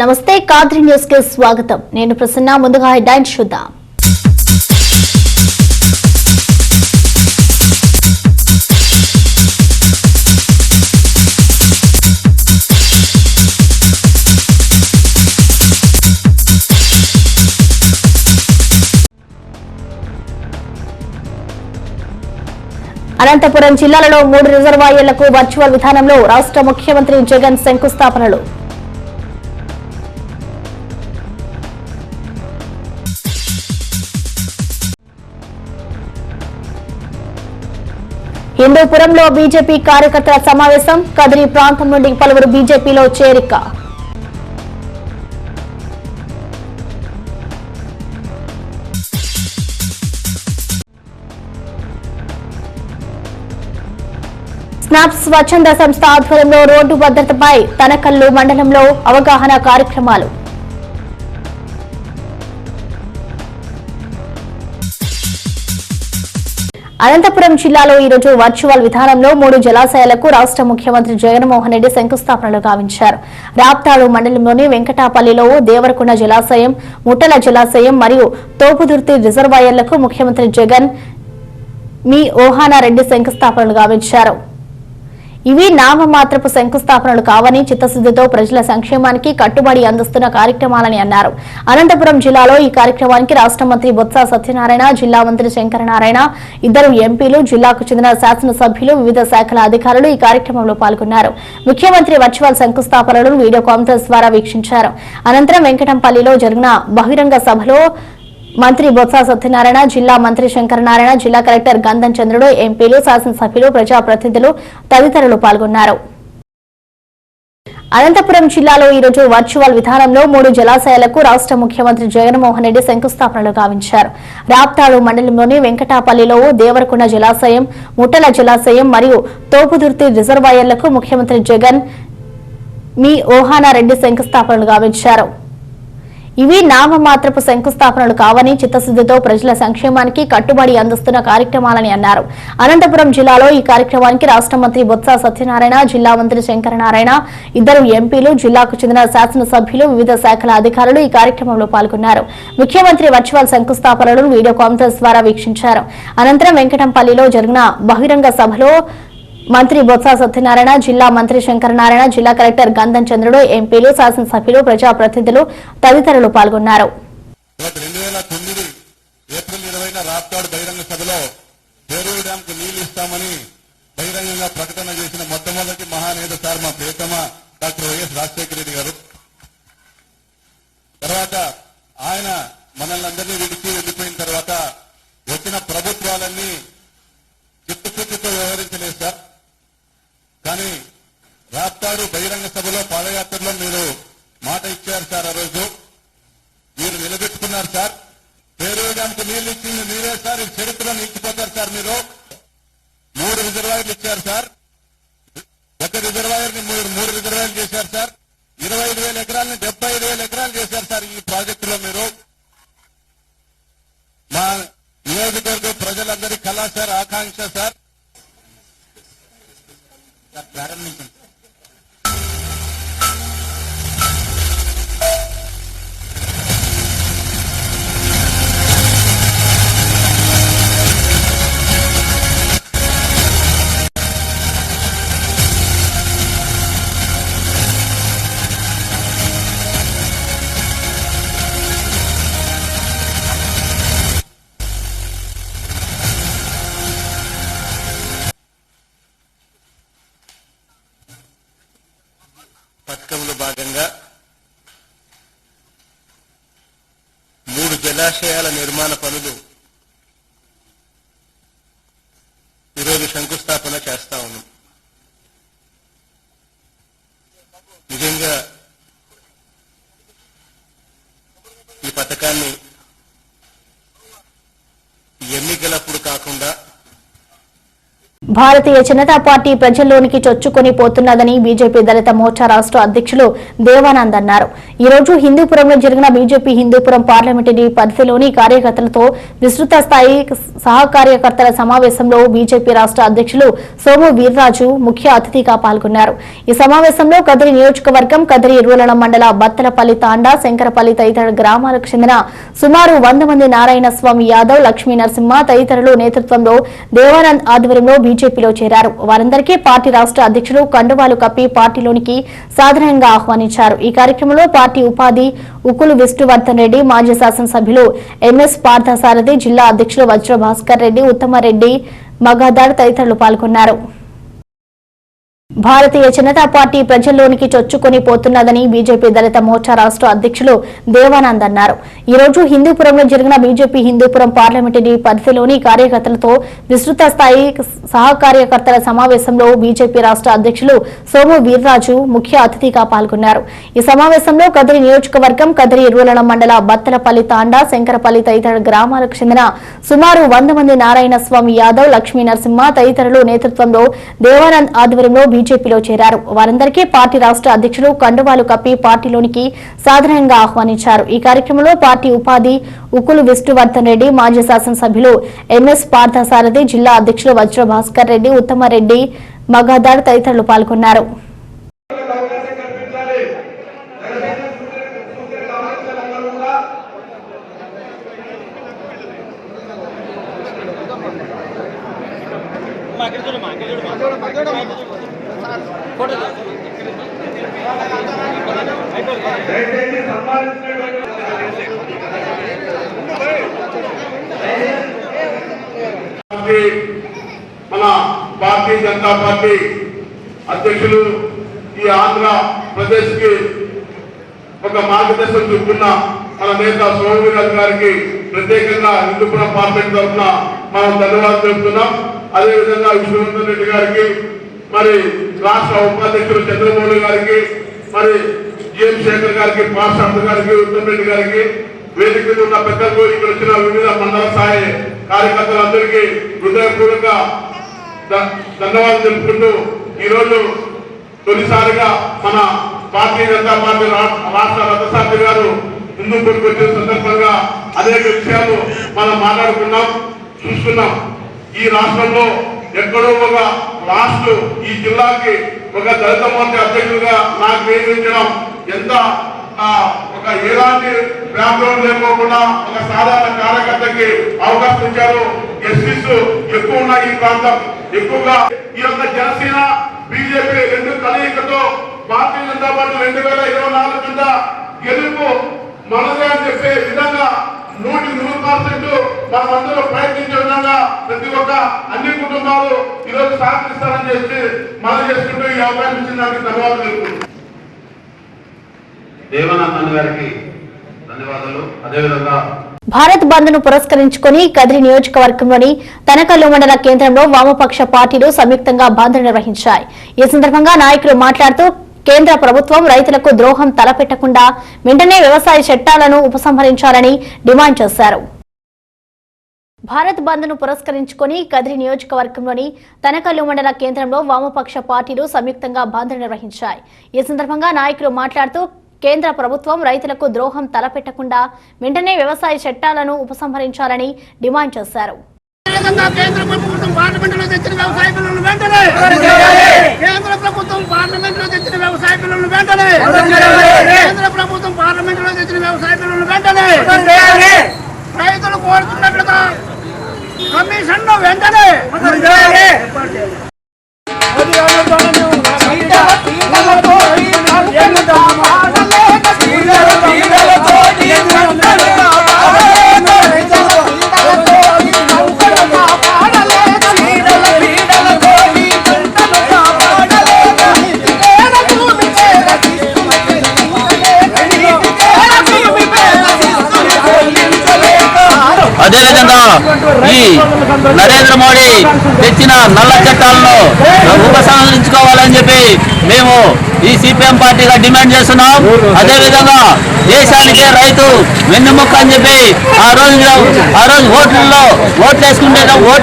నమస్తే కాద్రి న్యూస్ కి స్వాగతం. నేను ప్రసన్న. ముందుగా హెడ్లైన్స్ చూద్దాం. అనంతపురం జిల్లాలో 3 రిజర్వాయర్లకు వర్చువల్ విధానంలో రాష్ట్ర ముఖ్యమంత్రి జగన్ శంకుస్థాపనలు. హిందూపురంలో బీజేపీ కార్యకర్తల సమావేశం. కదిరి ప్రాంతం నుండి పలువురు బీజేపీలో చేరిక. స్నాప్స్ స్వచ్ఛంద సంస్థ ఆధ్వర్యంలో రోడ్డు భద్రతపై తనకల్లు మండలంలో అవగాహన కార్యక్రమాలు. అనంతపురం జిల్లాలో ఈరోజు వర్చువల్ విధానంలో 3 జలాశయాలకు రాష్ట్ర ముఖ్యమంత్రి జగన్మోహన్ రెడ్డి శంకుస్థాపనలు గావించారు. రాప్తాడు మండలంలోని వెంకటాపల్లిలో దేవరకొండ జలాశయం, ముట్టల జలాశయం మరియు తోపుదుర్తి రిజర్వాయర్లకు ముఖ్యమంత్రి జగన్ మీ ఓహానా రెడ్డి శంకుస్థాపనలు గావించారు. ఇవి నామమాత్రపు శంకుస్థాపనలు కావని, చిత్తశుద్దితో ప్రజల సంక్షేమానికి కట్టుబడి అందిస్తున్న కార్యక్రమాలని అన్నారు. అనంతపురం జిల్లాలో ఈ కార్యక్రమానికి రాష్ట్ర మంత్రి బొత్స సత్యనారాయణ, జిల్లా మంత్రి శంకరనారాయణ, 2 ఎంపీలు, జిల్లాకు చెందిన శాసనసభ్యులు, వివిధ శాఖల అధికారులు ఈ కార్యక్రమంలో పాల్గొన్నారు. ముఖ్యమంత్రి వర్చువల్ శంకుస్థాపనలను వీడియో కాన్ఫరెన్స్ ద్వారా వీక్షించారు. అనంతరం వెంకటంపల్లిలో జరిగిన బహిరంగ సభలో మంత్రి బొత్స సత్యనారాయణ, జిల్లా మంత్రి శంకరనారాయణ, జిల్లా కలెక్టర్ గంధం చంద్రుడు, ఎంపీలు, శాసనసభ్యులు, ప్రజాప్రతినిధులు తదితరులు పాల్గొన్నారు. అనంతపురం జిల్లాలో ఈరోజు వర్చువల్ విధానంలో 3 జలాశయాలకు రాష్ట్ర ముఖ్యమంత్రి జగన్మోహన్ రెడ్డి శంకుస్థాపనలు గావించారు. రాప్తాడు మండలంలోని వెంకటాపల్లిలో దేవరకొండ జలాశయం, ముట్టల జలాశయం మరియు తోపుదుర్తి రిజర్వాయర్లకు ముఖ్యమంత్రి జగన్ మీ ఓహానా రెడ్డి శంకుస్థాపనలు గావించారు. ఇవి నామమాత్రపు శంకుస్థాపనలు కావని, చిత్తశుద్దితో ప్రజల సంక్షేమానికి కట్టుబడి అందిస్తున్న కార్యక్రమాలని అన్నారు. అనంతపురం జిల్లాలో ఈ కార్యక్రమానికి రాష్ట్ర మంత్రి బొత్స సత్యనారాయణ, జిల్లా మంత్రి శంకరనారాయణ, 2 ఎంపీలు, జిల్లాకు చెందిన శాసనసభ్యులు, వివిధ శాఖల అధికారులు ఈ కార్యక్రమంలో పాల్గొన్నారు. ముఖ్యమంత్రి వర్చువల్ శంకుస్థాపనలను వీడియో కాన్ఫరెన్స్ ద్వారా వీక్షించారు. అనంతరం వెంకటంపల్లిలో జరిగిన బహిరంగ సభలో మంత్రి బొత్స సత్యనారాయణ, జిల్లా మంత్రి శంకరనారాయణ, జిల్లా కలెక్టర్ గంధం చంద్రుడు, ఎంపీలు, శాసనసభ్యులు, ప్రజాప్రతినిధులు తదితరులు పాల్గొన్నారు. 2009 ఏప్రిల్ 20న రాప్తాడు బహిరంగ సభలో పేరూరు డ్యామ్ కు నీళ్లు ఇస్తామని బహిరంగంగా ప్రకటన చేసిన మొట్టమొదటి మహానేత సార్ మా ప్రియతమ డాక్టర్ వైఎస్ రాజశేఖర రెడ్డి గారు. తర్వాత ఆయన మనల్ని అందరినీ విడిచి వెళ్లిపోయిన తర్వాత వచ్చిన ప్రభుత్వాలన్నీ చిత్తశుద్ధితో వ్యవహరించలేదు సార్. కానీ రాప్తాడు బహిరంగ సభలో పాదయాత్రలో మీరు మాట ఇచ్చారు సార్. ఆ రోజు మీరు నిలబెట్టుకున్నారు సార్. పేరూరు డ్యాంకు నీళ్లు ఇచ్చింది మీరే సార్. ఈ చరిత్రలో నిలిచిపోతారు సార్. మీరు 3 రిజర్వాయర్లు ఇచ్చారు సార్. ఒక రిజర్వాయర్ ని 3 రిజర్వాయర్లు చేశారు సార్. 25,000 ఎకరాలని 75,000 ఎకరాలు చేశారు సార్. ఈ ప్రాజెక్టులో మీరు మా నియోజకవర్గ ప్రజలందరి కళ సార్, ఆకాంక్ష సార్. ప్రారంభించండి. పథకంలో భాగంగా 3 జలాశయాల నిర్మాణ పనులు ఈరోజు శంకుస్థాపన చేస్తా ఉన్నాం. నిజంగా ఈ పథకాన్ని ఎన్నికలప్పుడు కాకుండా భారతీయ జనతా పార్టీ ప్రజల్లోనికి చొచ్చుకొని పోతున్నదని బీజేపీ దళిత మోర్చా రాష్ట్ర అధ్యక్షులు దేవానంద్ అన్నారు. ఈ రోజు హిందూపురంలో జరిగిన బీజేపీ హిందూపురం పార్లమెంటరీ పరిధిలోని కార్యకర్తలతో విస్తృత స్థాయి సహకార్యకర్తల సమావేశంలో బీజేపీ రాష్ట్ర అధ్యక్షులు సోము వీర్రాజు ముఖ్య అతిథిగా పాల్గొన్నారు. ఈ సమావేశంలో కదిరి నియోజకవర్గం కదిరి రూరల మండల బత్తలపల్లి తాండా శంకరపల్లి తదితర గ్రామాలకు చెందిన సుమారు 100 మంది నారాయణ స్వామి యాదవ్ లక్ష్మీ నరసింహ తదితరులు నేతృత్వంలో దేవానంద్ ఆధ్వర్యంలో బీజేపీలో చేరారు. వారందరికీ పార్టీ రాష్ట్ర అధ్యక్షులు కండువాలు కప్పి పార్టీలోనికి సాధారణంగా ఆహ్వానించారు. ఈ కార్యక్రమంలో పార్టీ ఉపాధి ఉక్కులు విష్ణువర్ధన్ రెడ్డి, మాజీ శాసనసభ్యులు ఎంఎస్ పార్థసారథి, జిల్లా అధ్యక్షులు వజ్ర భాస్కర్ రెడ్డి, ఉత్తమరెడ్డి, మగదార్ తదితరులు పాల్గొన్నారు. భారతీయ జనతా పార్టీ ప్రజల్లోనికి చొచ్చుకొని పోతున్నదని బీజేపీ దళిత మోర్చా రాష్ట్ర అధ్యక్షులు దేవానంద్ అన్నారు. ఈ రోజు హిందూపురంలో జరిగిన బీజేపీ హిందూపురం పార్లమెంటరీ పరిధిలోని కార్యకర్తలతో విస్తృత స్థాయి సహకార్యకర్తల సమావేశంలో బీజేపీ రాష్ట్ర అధ్యక్షులు సోము వీర్రాజు ముఖ్య అతిథిగా పాల్గొన్నారు. ఈ సమావేశంలో కదిరి నియోజకవర్గం కదిరి రూరల మండల బత్తలపల్లి తాండా శంకరపల్లి తదితర గ్రామాలకు చెందిన సుమారు 100 మంది నారాయణ స్వామి యాదవ్ లక్ష్మీ నరసింహ తదితరులు నేతృత్వంలో దేవానంద్ ఆధ్వర్యంలో బీజేపీలో చేరారు. వారందరికీ పార్టీ రాష్ట్ర అధ్యక్షులు కండువాలు కప్పి పార్టీలోనికి సాధారణంగా ఆహ్వానించారు. ఈ కార్యక్రమంలో పార్టీ ఉపాధి ఉక్కులు విష్ణువర్ధన్ రెడ్డి, మాజీ శాసనసభ్యులు ఎంఎస్ పార్థసారథి, జిల్లా అధ్యక్షులు వజ్ర భాస్కర్ రెడ్డి, ఉత్తమరెడ్డి, మగదార్ తదితరులు పాల్గొన్నారు. మన భారతీయ జనతా పార్టీ అధ్యక్షులు ఈ ఆంధ్ర ప్రదేశ్ కి ఒక మార్గదర్శనం చూపుతున్న మన నేత సోమవీరాజు గారికి ప్రత్యేకంగా హిందూపురం పార్లమెంట్ తరఫున మనం ధన్యవాదాలు తెలుపుతున్నాం. అదేవిధంగా విష్ణువర్ధన్ రెడ్డి గారికి, మరి రాష్ట్ర ఉపాధ్యక్షులు చంద్రమౌళి గారికి, మరి జిఎం శేఖర్ గారికి, పార్షార్థ గారికి, ఉత్తమ్ రెడ్డి గారికి, వేదిక మీద ఉన్న పెద్దలకు, ఇక్కడ వచ్చిన వివిధ మండల స్థాయి కార్యకర్తలందరికీ హృదయపూర్వక ధన్యవాదాలు తెలుపుకుంటూ ఈరోజు తొలిసారిగా మన భారతీయ జనతా పార్టీ రాష్ట్ర రథసారథి గారు హిందూపూర్కి వచ్చిన సందర్భంగా అనేక విషయాలు మనం మాట్లాడుకున్నాం, చూస్తున్నాం. ఈ రాష్ట్రంలో ఎక్కడో ఒక లాస్ట్ ఈ జిల్లాకి ఒక దళిత మోర్చా అధ్యక్షులుగా నాకు నియమించడం ఎంత ఒక ఎలాంటి బ్యాక్గ్రౌండ్ లేకోకుండా ఒక సాధారణ కార్యకర్తకి అవకాశం ఇచ్చారు. ఎస్సీస్ ఎక్కువ ఉన్న ఈ ప్రాంతం ఎక్కువగా ఈ యొక్క జనసేన బీజేపీ రెండు కలయికతో భారతీయ జనతా పార్టీ 2024 కింద గెలుపు మనదే అని చెప్పే విధంగా 100% మనమందరూ ప్రయత్నించే విధంగా ప్రతి ఒక్క అన్ని కుటుంబాలు ఈరోజు సహకరిస్తారని చెప్పి మనం చేసుకుంటూ ఈ అవకాశం ఇచ్చిన దానికి ధన్యవాదాలు తెలుపుతున్నాం. దేవానంద్ గారికి ధన్యవాదాలు. అదేవిధంగా భారత్ బంద్ ను పురస్కరించుకుని కదిరి నియోజకవర్గంలోని తనకల్లు మండల కేంద్రంలో వామపక్ష పార్టీలు సంయుక్తంగా బంద్ నిర్వహించాయి. ఈ సందర్భంగా నాయకులు మాట్లాడుతూ కేంద్ర ప్రభుత్వం రైతులకు ద్రోహం తలపెట్టకుండా వెంటనే వ్యవసాయ చట్టాలను ఉపసంహరించాలని డిమాండ్ చేశారు. భారత్ బంద్ ను పురస్కరించుకుని కదిరి నియోజకవర్గంలోని తనకల్లు మండల కేంద్రంలో వామపక్ష పార్టీలు సంయుక్తంగా బంద్ నిర్వహించాయి. ఈ సందర్భంగా నాయకులు మాట్లాడుతూ కేంద్ర ప్రభుత్వం రైతులకు ద్రోహం తలపెట్టకుండా వెంటనే వ్యవసాయ చట్టాలను ఉపసంహరించాలని డిమాండ్ చేశారు. కేంద్ర ప్రభుత్వం పార్లమెంటులో తెచ్చిన వ్యవసాయ బిల్లులను వెంటనే కేంద్ర ప్రభుత్వం పార్లమెంటులో తెచ్చిన వ్యవసాయ బిల్లులను వెంటనే కేంద్ర ప్రభుత్వం పార్లమెంటులో తెచ్చిన వ్యవసాయ బిల్లులను వెంటనే రైతులు కోరుతున్నట్లుగా కమిషన్ వెంటనే అదేవిధంగా ఈ నరేంద్ర మోడీ తెచ్చిన నల్ల చట్టాలను ఉపసంహరించుకోవాలని చెప్పి మేము ఈ సిపిఎం పార్టీగా డిమాండ్ చేస్తున్నాం. అదేవిధంగా దేశానికే రైతు వెన్నెముక అని చెప్పి ఆ రోజు ఓట్లు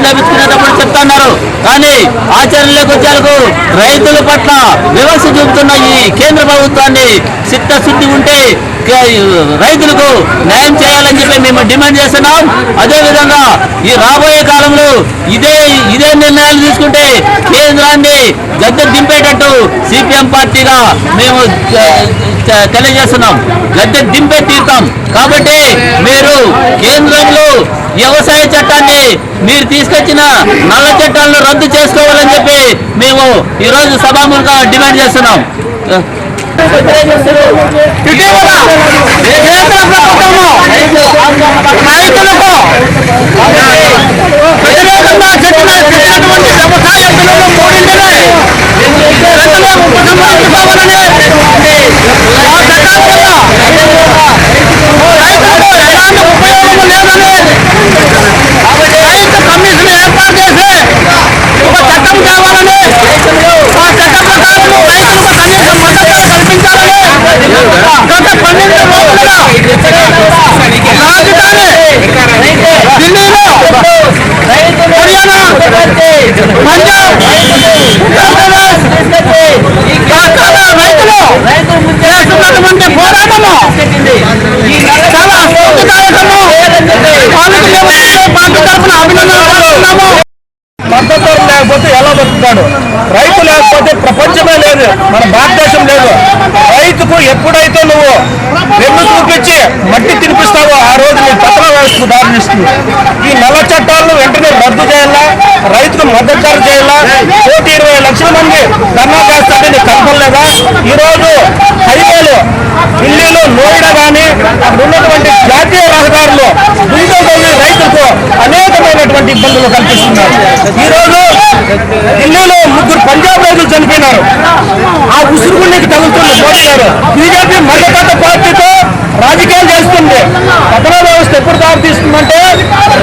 వేపించుకునేటప్పుడు చెప్తున్నారు. కానీ ఆచరణలోకి వచ్చేందుకు రైతుల పట్ల వివక్ష చూపుతున్న ఈ కేంద్ర ప్రభుత్వాన్ని చిత్తశుద్ధి ఉంటే రైతులకు న్యాయం చేయాలని చెప్పి మేము డిమాండ్ చేస్తున్నాం. అదేవిధంగా ఈ రాబోయే కాలంలో ఇదే నిర్ణయాలు తీసుకుంటే కేంద్రాన్ని గద్దె దింపేటట్టు సిపిఎం పార్టీగా మేము తెలియజేస్తున్నాం. గద్దె దింపే తీరుతాం. కాబట్టి మీరు కేంద్రంలో వ్యవసాయ చట్టాన్ని మీరు తీసుకొచ్చిన నల్ల చట్టాలను రద్దు చేసుకోవాలని చెప్పి మేము ఈరోజు సభాముఖంగా డిమాండ్ చేస్తున్నాం. ఇటీవల కేంద్ర ప్రభుత్వము రైతులకు వ్యతిరేకంగా చెప్పినటువంటి వ్యవసాయ బిల్లులు మూడింటిని వెంటనే ఉపసంహరించుకోవాలని ఆ చట్టాల వల్ల రైతులకు ఎలాంటి ఉపయోగం లేదని రైతు కమిషన్ ఏర్పాటు చేసి ఒక చట్టం కావాలని ఆ చట్ట ప్రకారం రైతులకు కనీస మద్దతు కల్పించాలని గత 12 రోజులుగా రాజధాని ఢిల్లీలో హర్యానా పంజాబ్ ఉత్తరప్రదేశ్ రైతులు చేస్తున్నటువంటి పోరాటము చాలా స్ఫూర్తిదాయకము. పార్టీ తరఫున అభినందనలు చేస్తున్నాము. మద్దతు లేకపోతే ఎలా బతుకుతాడు? రైతు లేకపోతే ప్రపంచమే లేదు, మన భారతదేశం లేదు. రైతుకు ఎప్పుడైతే నువ్వు వెన్ను చూపించి మట్టి తినిపిస్తావో ఆ రోజు నీ పత్ర వ్యవస్థకు దారిస్తుంది. ఈ నల్ల చట్టాలను వెంటనే రద్దు చేయాలా, రైతుకు మద్దతు ధర చేయాలా. 120 లక్షల మంది ధర్నా చేస్తారని నీకు కనపడలేదా? ఈరోజు హైవేలు ఢిల్లీలో నోయిడా కానీ అక్కడ ఉన్నటువంటి జాతీయ రహదారులు దుందుకొని రైతులకు అనేకమైనటువంటి ఇబ్బందులు కల్పిస్తున్నారు. ఈ రోజు ఢిల్లీలో 3 పంజాబ్ రైతులు చనిపోయినారు. ఆ ఉసురుగుండికి తగులుతున్న మోడీ గారు బీజేపీ మధ్యగత పార్టీతో రాజకీయాలు చేస్తుంది. పత్ర వ్యవస్థ ఎప్పుడు దారితీస్తుందంటే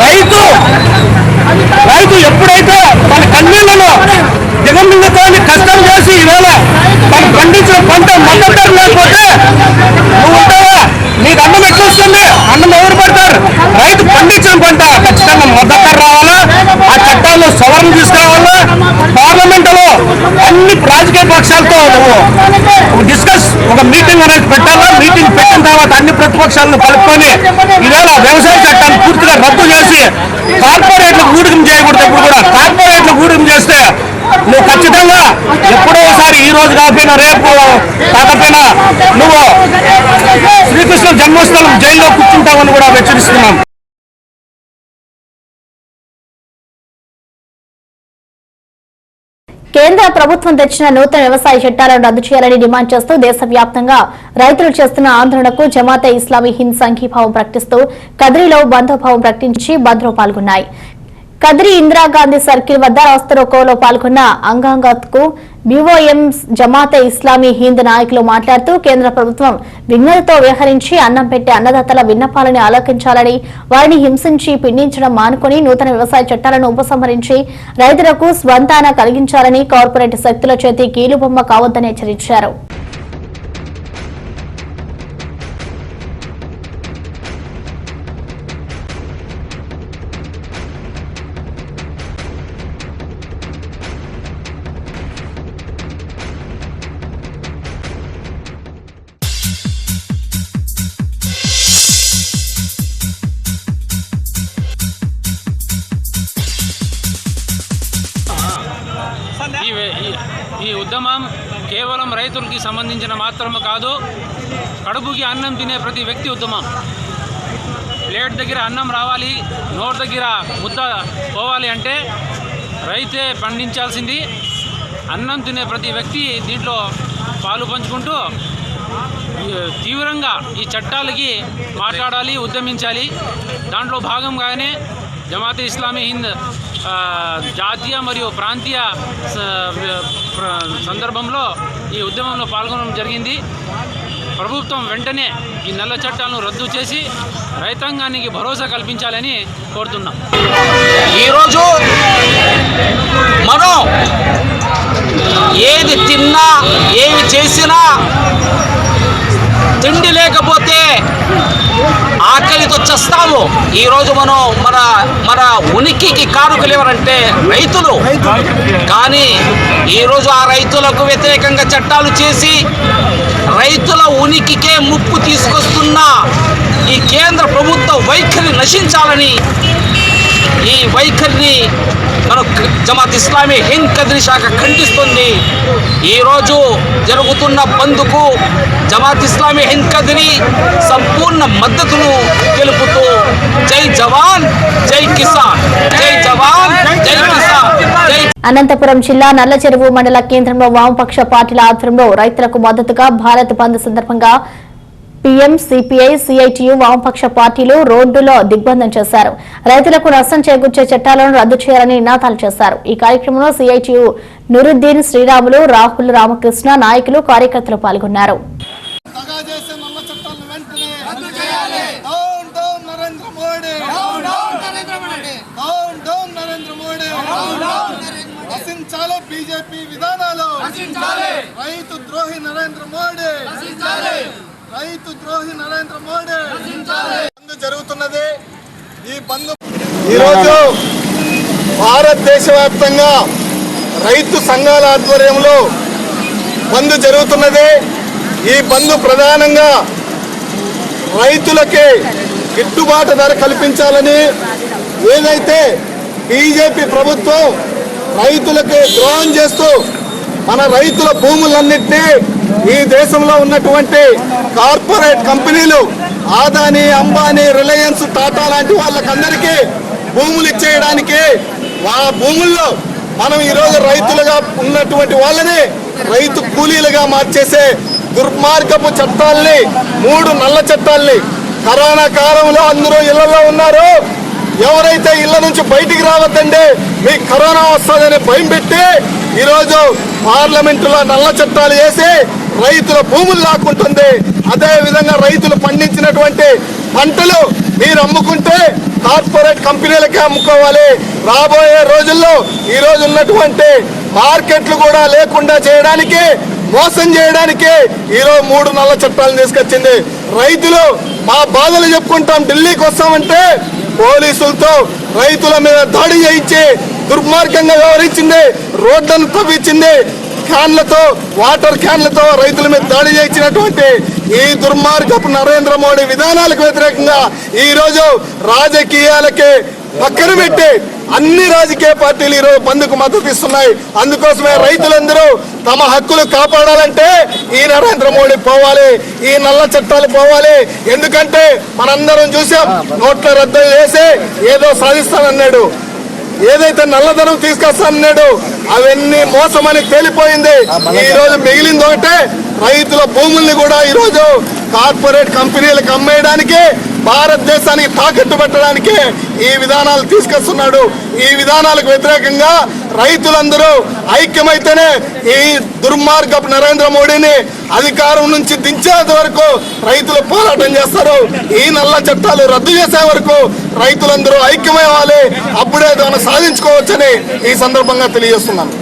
రైతు ఎప్పుడైతే తన కన్నీళ్లను దిగమింగుకొని కష్టం చేసి ఈవేళ తను పండించిన పంట మద్దతు ధర లేకపోతే నువ్వు ఉంటావా? నీకు అన్నం ఎట్లా వస్తుంది? అన్నం ఎవరు పడతారు? రైతు పండించిన పంట ఖచ్చితంగా మద్దతు ధర రావాలా, ఆ చట్టాల్లో సవరణ తీసుకురావాలా. పార్లమెంటులో అన్ని రాజకీయ పక్షాలతో నువ్వు డిస్కస్ ఒక మీటింగ్ అనేది పెట్టాలా. మీటింగ్ పెట్టిన తర్వాత అన్ని ప్రతిపక్షాలను కలుపుకొని ఈవేళ వ్యవసాయ చట్టాన్ని పూర్తిగా రద్దు చేసి కార్పొరేట్లకు ఊడికం చేయకూడదు. ఎప్పుడు కూడా కార్పొరేట్లకు ఊడికం చేస్తే నువ్వు ఖచ్చితంగా ఎప్పుడో ఒకసారి ఈ రోజు కాకపోయినా రేపు కాకపోయినా నువ్వు శ్రీకృష్ణ జన్మస్థలం జైల్లో కూర్చుంటావని కూడా హెచ్చరిస్తున్నాం. కేంద్ర ప్రభుత్వం తెచ్చిన నూతన వ్యవసాయ చట్టాలను రద్దు చేయాలని డిమాండ్ చేస్తూ దేశవ్యాప్తంగా రైతులు చేస్తున్న ఆందోళనకు జమాతే ఇస్లామీ హింద్ సంఘీభావం ప్రకటిస్తూ కదిరిలో బంధుభావం ప్రకటించి బంద్లో పాల్గొన్నాయి. కదిరి ఇందిరాగాంధీ సర్కిల్ వద్ద రాస్తారోకోలో పాల్గొన్న అంగాంగత్కు బీఓఎం జమాతే ఇస్లామీ హింద్ నాయకులు మాట్లాడుతూ కేంద్ర ప్రభుత్వం విఘ్నతతో వ్యవహరించి అన్నం పెట్టే అన్నదాతల విన్నపాలని ఆలకించాలని, వారిని హింసించి పిండించడం మానుకొని నూతన వ్యవసాయ చట్టాలను ఉపసంహరించి రైతులకు స్వంతాన కలిగించాలని, కార్పొరేట్ శక్తుల చేతి కీలుబొమ్మ కావద్దని హెచ్చరించారు. ఈ ఉద్యమం కేవలం రైతులకి సంబంధించిన మాత్రమే కాదు, కడుపుకి అన్నం తినే ప్రతి వ్యక్తి ఉద్యమం. ప్లేట్ దగ్గర అన్నం రావాలి, నోటి దగ్గర ముద్ద పోవాలి అంటే రైతే పండించాల్సింది. అన్నం తినే ప్రతి వ్యక్తి దీంట్లో పాలు పంచుకుంటూ తీవ్రంగా ఈ చట్టాలకి మాట్లాడాలి, ఉద్యమించాలి. దాంట్లో భాగంగానే జమాతే ఇస్లామీ హింద్ జాతీయ మరియు ప్రాంతీయ సందర్భంలో ఈ ఉద్యమంలో పాల్గొనడం జరిగింది. ప్రభుత్వం వెంటనే ఈ నల్ల చట్టాలను రద్దు చేసి రైతాంగానికి భరోసా కల్పించాలని కోరుతున్నాం. ఈరోజు మనం ఏది తిన్నా ఏమి చేసినా తిండి లేకపోతే ఆకలితో చస్తాము. ఈరోజు మనం మన ఉనికికి కారకులు ఎవరంటే రైతులు. కానీ ఈరోజు ఆ రైతులకు వ్యతిరేకంగా చట్టాలు చేసి రైతుల ఉనికికే ముప్పు తీసుకొస్తున్న ఈ కేంద్ర ప్రభుత్వ వైఖరి నశించాలని, ఈ వైఖరిని మన జమాత్ ఇస్లామీ హింద్ కదిరి శాఖ ఖండిస్తుంది. ఈరోజు జరుగుతున్న బంద్కు జమాత్ ఇస్లామీ హింద్ కదిరి సంపూర్ణ మద్దతును తెలుపుతూ జై జవాన్ జై కిసాన్, జై జవాన్ జై కిసాన్, జై. అనంతపురం జిల్లా నల్లచెరువు మండల కేంద్రంలో వామపక్ష పార్టీల ఆధ్వర్యంలో రైతులకు మద్దతుగా భారత్ బంద్ సందర్భంగా పీఎం, సిపిఐ, సిఐటియు వామపక్ష పార్టీలు రోడ్డులో దిగ్బంధం చేశారు. రైతులకు నష్టం చేకూర్చే చట్టాలను రద్దు చేయాలని నినాదాలు చేశారు. ఈ కార్యక్రమంలో సిఐటియు నూరుద్దీన్, శ్రీరాములు, రాహుల్, రామకృష్ణ నాయకులు, కార్యకర్తలు పాల్గొన్నారు. బీజేపీ విధానాలు రైతు ద్రోహి నరేంద్ర మోడీ, రైతు ద్రోహి నరేంద్ర మోడీ. బంద్ జరుగుతున్నది. ఈ బంద్ ఈరోజు భారతదేశ వ్యాప్తంగా రైతు సంఘాల ఆధ్వర్యంలో బంద్ జరుగుతున్నది. ఈ బంద్ ప్రధానంగా రైతులకి గిట్టుబాటు ధర కల్పించాలని, ఏదైతే బీజేపీ ప్రభుత్వం రైతులకి ద్రోహం చేస్తూ మన రైతుల భూములన్నింటినీ ఈ దేశంలో ఉన్నటువంటి కార్పొరేట్ కంపెనీలు ఆదాని, అంబానీ, రిలయన్స్, టాటా లాంటి వాళ్ళకందరికీ భూములు ఇచ్చేయడానికి, ఆ భూముల్లో మనం ఈరోజు రైతులుగా ఉన్నటువంటి వాళ్ళని రైతు కూలీలుగా మార్చేసే దుర్మార్గపు చట్టాలని, 3 నల్ల చట్టాలని, కరోనా కాలంలో అందరూ ఇళ్లలో ఉన్నారు, ఎవరైతే ఇళ్ల నుంచి బయటికి రావద్దండి మీకు కరోనా వస్తుందని భయం పెట్టి ఈరోజు పార్లమెంటులో నల్ల చట్టాలు వేసి రైతుల భూములు లాక్కుంటుంది. అదే విధంగా రైతులు పండించినటువంటి పంటలు మీరు అమ్ముకుంటే కార్పొరేట్ కంపెనీలకే అమ్ముకోవాలి. రాబోయే రోజుల్లో ఈ రోజు ఉన్నటువంటి మార్కెట్లు కూడా లేకుండా చేయడానికి, మోసం చేయడానికి ఈరోజు 3 నల్ల చట్టాలను తీసుకొచ్చింది. రైతులు మా బాధలు చెప్పుకుంటాం ఢిల్లీకి వస్తామంటే పోలీసులతో రైతుల మీద దాడి చేయించి దుర్మార్గంగా వ్యవహరించింది, రోడ్లను తవ్వించింది, క్యాన్లతో, వాటర్ క్యాన్లతో రైతుల మీద దాడి చేయించినటువంటి ఈ దుర్మార్గపు నరేంద్ర మోడీ విధానాలకు వ్యతిరేకంగా ఈరోజు రాజకీయాలకి పక్కన పెట్టి అన్ని రాజకీయ పార్టీలు ఈరోజు బంద్కు మద్దతు ఇస్తున్నాయి. అందుకోసమే రైతులందరూ తమ హక్కులు కాపాడాలంటే ఈ నరేంద్ర మోడీ పోవాలి, ఈ నల్ల చట్టాలు పోవాలి. ఎందుకంటే మనందరం చూసాం, నోట్ల రద్దు చేసి ఏదో సాధిస్తానన్నాడు, ఏదైతే నల్లధనం తీసుకొస్తానన్నాడు అవన్నీ మోసమని తేలిపోయింది. ఈ రోజు మిగిలింది ఒకటే, రైతుల భూముల్ని కూడా ఈరోజు కార్పొరేట్ కంపెనీలకు అమ్మేయడానికి, భారతదేశానికి తాకట్టు పెట్టడానికి ఈ విధానాలు తీసుకొస్తున్నాడు. ఈ విధానాలకు వ్యతిరేకంగా రైతులందరూ ఐక్యమైతేనే ఈ దుర్మార్గపు నరేంద్ర మోడీని అధికారం నుంచి దించేంత వరకు రైతులు పోరాటం చేస్తారు. ఈ నల్ల చట్టాలు రద్దు చేసే వరకు రైతులందరూ ఐక్యమవ్వాలి. అప్పుడే దాన్ని సాధించుకోవచ్చని ఈ సందర్భంగా తెలియజేస్తున్నాను.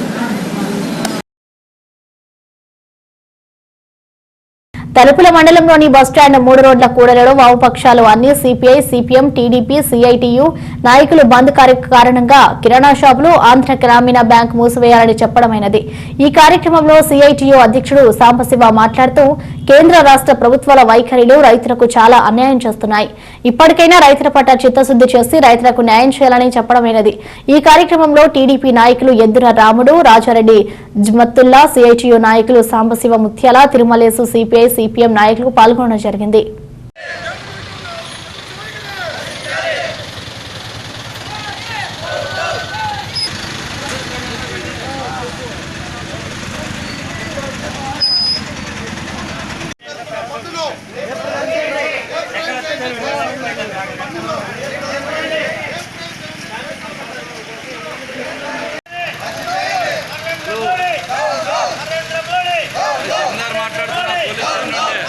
తలుపుల మండలంలోని బస్టాండ్ 3 రోడ్ల కూడలిలో వామపక్షాలు అన్ని సిపిఐ, సిపిఎం, టీడీపీ, సిఐటియు నాయకులు బంద్ కారణంగా కిరాణా షాపులు, ఆంధ్ర గ్రామీణ బ్యాంక్ మూసివేయాలని చెప్పడమైనది. ఈ కార్యక్రమంలో సిఐటియు అధ్యక్షుడు సాంబశివ మాట్లాడుతూ కేంద్ర రాష్ట్ర ప్రభుత్వాల వైఖరిలు రైతులకు చాలా అన్యాయం చేస్తున్నాయి. ఇప్పటికైనా రైతుల పట్ల చిత్తశుద్ది చేసి రైతులకు న్యాయం చేయాలని చెప్పడమైనది. ఈ కార్యక్రమంలో టీడీపీ నాయకులు ఎద్దుర రాముడు, రాజారెడ్డి జ్మత్తుల్లా, సిఐటియు నాయకులు సాంబశివ, ముత్యాల, తిరుమలేసు, సిపిఐ, సిపిఎం నాయకులు పాల్గొనడం జరిగింది.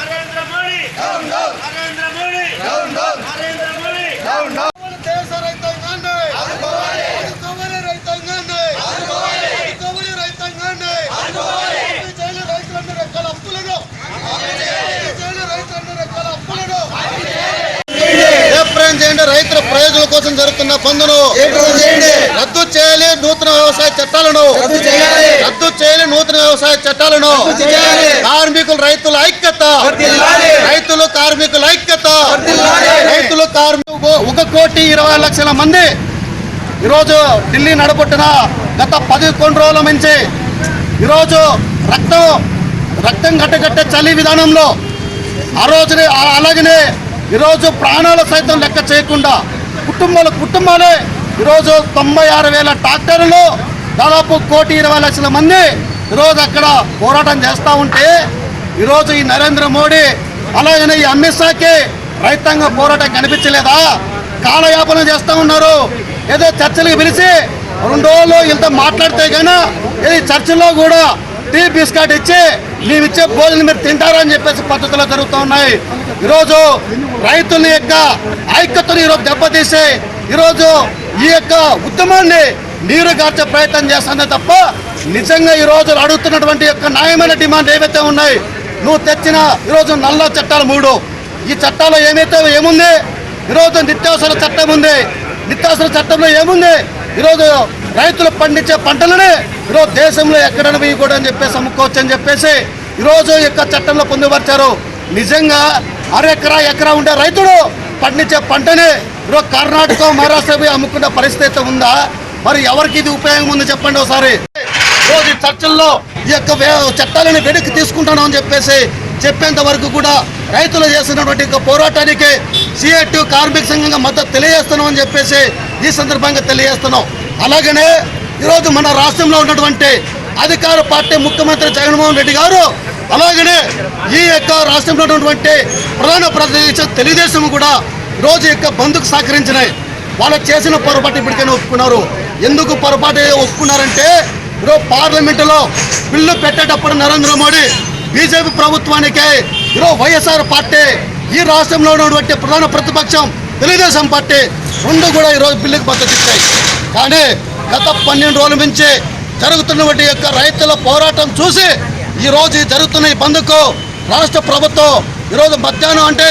నరేంద్ర మోడీ పోరాటం చేయండి. రైతుల ప్రయోజనాల కోసం జరుగుతున్న బంద్ను రద్దు చేయాలి. నూతన వ్యవసాయ చట్టాలను రద్దు చేయాలి. నూతన వ్యవసాయ చట్టాలను కార్మికులు రైతుల ఐక్యత, రైతులు కార్మికుల ఐక్యత, రైతులు కార్మికులు 1,20,00,000 మంది ఈరోజు ఢిల్లీ నడుపుట్టిన గత 11 రోజుల నుంచి ఈరోజు రక్తం గట్టగట్టే చలి విధానంలో ఆ రోజునే అలాగనే ఈరోజు ప్రాణాలు సైతం లెక్క చేయకుండా కుటుంబాలే ఈరోజు 96,000 ట్రాక్టర్లు దాదాపు 1,20,00,000 మంది ఈరోజు అక్కడ పోరాటం చేస్తూ ఉంటే ఈరోజు ఈ నరేంద్ర మోడీ అలాగనే ఈ అమిత్ షాకి రైతాంగ పోరాటం కనిపించలేదా? కాలయాపన చేస్తూ ఉన్నారు. ఏదో చర్చలకు పిలిచి 2 రోజులు ఇంత మాట్లాడితే కానీ ఇది చర్చల్లో కూడా టీ బిస్కెట్ ఇచ్చి మేమిచ్చే భోజనం మీరు తింటారని చెప్పేసి పద్ధతులు జరుగుతూ ఉన్నాయి. ఈరోజు రైతుల యొక్క ఐక్యతను ఈరోజు దెబ్బతీసి ఈరోజు ఈ యొక్క ఉద్యమాన్ని నీరు గార్చే ప్రయత్నం చేస్తుందే తప్ప నిజంగా ఈరోజు అడుగుతున్నటువంటి యొక్క న్యాయమైన డిమాండ్ ఏవైతే ఉన్నాయి, నువ్వు తెచ్చిన ఈరోజు నల్ల చట్టాలు 3, ఈ చట్టాల్లో ఏముంది? ఈరోజు నిత్యావసర చట్టం ఉంది. నిత్యావసర చట్టంలో ఏముంది? ఈరోజు రైతులు పండించే పంటలనే ఈరోజు దేశంలో ఎక్కడైనా వేయకూడదు అని చెప్పేసి అమ్ముకోవచ్చు అని చెప్పేసి ఈరోజు ఈ యొక్క చట్టంలో పొందుపరిచారు. నిజంగా ఎకరా ఉండే రైతుడు పండించే పంటనే ఈరోజు కర్ణాటక, మహారాష్ట్ర పోయి అమ్ముకునే పరిస్థితి ఉందా? మరి ఎవరికి ఇది ఉపయోగం ఉంది చెప్పండి ఒకసారి. రోజు చర్చల్లో ఈ యొక్క చట్టాలను వెనక్కి తీసుకుంటాను అని చెప్పేసి చెప్పేంత వరకు కూడా రైతులు చేసినటువంటి పోరాటానికి సిఐటి కార్మిక సంఘంగా మద్దతు తెలియజేస్తున్నాం అని చెప్పేసి ఈ సందర్భంగా తెలియజేస్తున్నాం. అలాగనే ఈరోజు మన రాష్ట్రంలో ఉన్నటువంటి అధికార పార్టీ ముఖ్యమంత్రి జగన్మోహన్ రెడ్డి గారు, అలాగనే ఈ యొక్క రాష్ట్రంలో ఉన్నటువంటి ప్రధాన ప్రతిపక్ష తెలుగుదేశం కూడా ఈరోజు యొక్క బంద్కు సహకరించినాయి. వాళ్ళు చేసిన పొరపాటు ఇప్పటికైనా ఒప్పుకున్నారు. ఎందుకు పొరపాటు ఒప్పుకున్నారంటే ఈరోజు పార్లమెంటులో బిల్లు పెట్టేటప్పుడు నరేంద్ర మోడీ బీజేపీ ప్రభుత్వానికి ఈరోజు వైఎస్ఆర్ పార్టీ, ఈ రాష్ట్రంలో ఉన్నటువంటి ప్రధాన ప్రతిపక్షం తెలుగుదేశం పార్టీ 2 కూడా ఈరోజు బిల్లుకు మద్దతు ఇచ్చాయి. కానీ గత 12 రోజుల నుంచి జరుగుతున్నటువంటి యొక్క రైతుల పోరాటం చూసి ఈరోజు జరుగుతున్న ఈ బంద్కు రాష్ట్ర ప్రభుత్వం ఈరోజు మధ్యాహ్నం అంటే